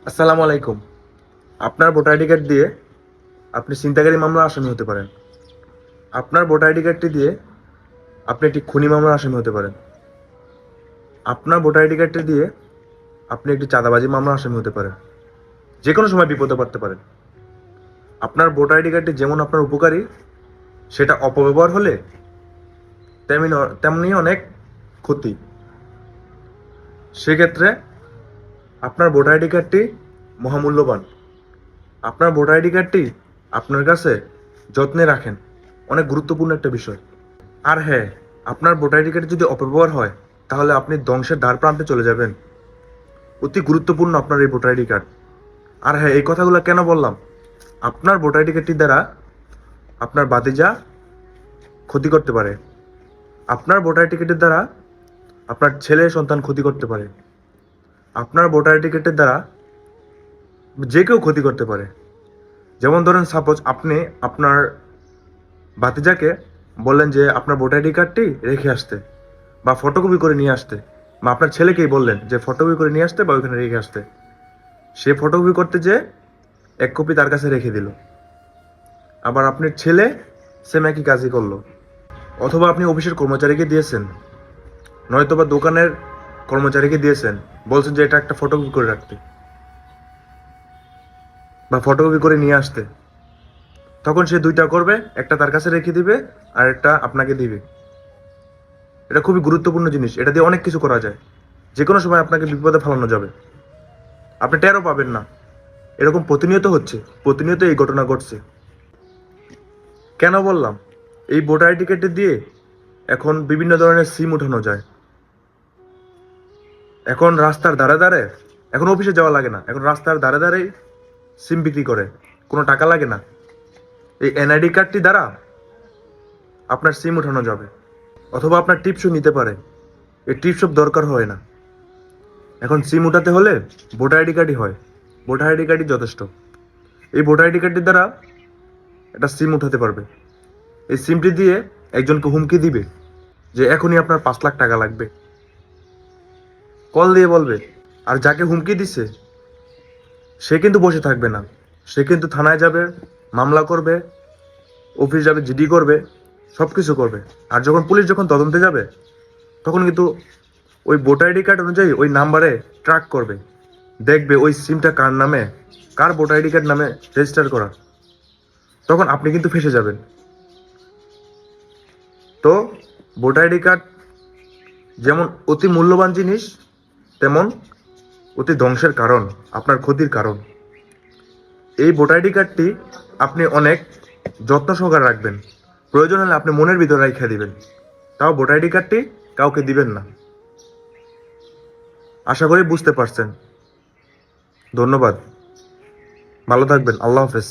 আসসালামু আলাইকুম। আপনার ভোটার আইডি কার্ড দিয়ে আপনি ছিনতাইকারী মামলার আসামি হতে পারেন। আপনার ভোটার আইডি কার্ডটি দিয়ে আপনি একটি খুনি মামলার আসামি হতে পারেন। আপনার ভোটার আইডি কার্ডটি দিয়ে আপনি একটি চাঁদাবাজি মামলার আসামি হতে পারেন। যে কোনো সময় বিপদে পড়তে পারেন। আপনার ভোটার আইডি কার্ডটি যেমন আপনার উপকারী, সেটা অপব্যবহার হলে তেমনি অনেক ক্ষতি। সেক্ষেত্রে আপনার ভোটার আইডি কার্ডটি মহামূল্যবান। আপনার ভোটার আইডি কার্ডটি আপনার কাছে যত্নে রাখেন, অনেক গুরুত্বপূর্ণ একটা বিষয়। আর হ্যাঁ, আপনার ভোটার আইডি কার্ড যদি অপব্যবহার হয় তাহলে আপনি ধ্বংসের দ্বার প্রান্তে চলে যাবেন। অতি গুরুত্বপূর্ণ আপনার এই ভোটার আইডি কার্ড। আর হ্যাঁ, এই কথাগুলো কেন বললাম? আপনার ভোটার আইডি কার্ডটির দ্বারা আপনার ভাতিজা ক্ষতি করতে পারে। আপনার ভোটার আইডি কার্ডের দ্বারা আপনার ছেলে সন্তান ক্ষতি করতে পারে। আপনার ভোটার আইডি কার্ডের দ্বারা যে কেউ ক্ষতি করতে পারে। যেমন ধরেন, সাপোজ আপনি আপনার ভাতিজাকে বললেন যে আপনার ভোটার আইডি কার্ডটি রেখে আসতে বা ফটোকপি করে নিয়ে আসতে, বা আপনার ছেলেকেই বললেন যে ফটোকপি করে নিয়ে আসতে বা ওইখানে রেখে আসতে। সে ফটোকপি করতে যে এক কপি তার কাছে রেখে দিল। আবার আপনার ছেলে সেম একই কাজই করলো। অথবা আপনি অফিসের কর্মচারীকে দিয়েছেন, নয়তোবা দোকানের কর্মচারীকে দিয়েছেন, বলছেন যে এটা একটা ফটোকপি করে রাখতে বা ফটোকপি করে নিয়ে আসতে। তখন সে দুইটা করবে, একটা তার কাছে রেখে দিবে আর একটা আপনাকে দিবে। এটা খুবই গুরুত্বপূর্ণ জিনিস। এটা দিয়ে অনেক কিছু করা যায়। যে কোনো সময় আপনাকে বিপদে ফেলানো যাবে, আপনি টেরও পাবেন না। এরকম প্রতিনিয়ত হচ্ছে, প্রতিনিয়ত এই ঘটনা ঘটছে। কেন বললাম? এই ভোটার আইডি কার্ডটি দিয়ে এখন বিভিন্ন ধরনের সিম উঠানো যায়। এখন রাস্তার ধারে ধারে, এখন অফিসে যাওয়া লাগে না, এখন রাস্তার ধারে ধারেই সিম বিক্রি করে, কোনো টাকা লাগে না। এই এনআইডি কার্ডটি দ্বারা আপনার সিম উঠানো যাবে। অথবা আপনার টিপসও নিতে পারে। এই টিপসও দরকার হয় না। এখন সিম উঠাতে হলে ভোটার আইডি কার্ডই হয়। ভোটার আইডি কার্ডই যথেষ্ট। এই ভোটার আইডি কার্ডটির দ্বারা একটা সিম উঠাতে পারবে। এই সিমটি দিয়ে একজনকে হুমকি দিবে যে এখনই আপনার 5 লাখ টাকা লাগবে, কল দিয়ে বলবে। আর যাকে হুমকি দিছে সে কিন্তু বসে থাকবে না, সে কিন্তু থানায় যাবে, মামলা করবে, অফিস যাবে, জিডি করবে, সব কিছু করবে। আর পুলিশ যখন তদন্তে যাবে তখন কিন্তু ওই ভোটার আইডি কার্ড অনুযায়ী ওই নাম্বারে ট্র্যাক করবে, দেখবে ওই সিমটা কার নামে, কার ভোটার আইডি কার্ড নামে রেজিস্টার করা। তখন আপনি কিন্তু ফেঁসে যাবেন। তো ভোটার আইডি কার্ড যেমন অতি মূল্যবান জিনিস, তেমন অতি ধ্বংসের কারণ, আপনার ক্ষতির কারণ। এই ভোটার আইডি কার্ডটি আপনি অনেক যত্ন সহকারে রাখবেন। প্রয়োজন হলে আপনি মনের ভিতরে রেখে দিবেন, তাও ভোটার আইডি কার্ডটি কাউকে দিবেন না। আশা করি বুঝতে পারছেন। ধন্যবাদ। ভালো থাকবেন। আল্লাহ হাফেজ।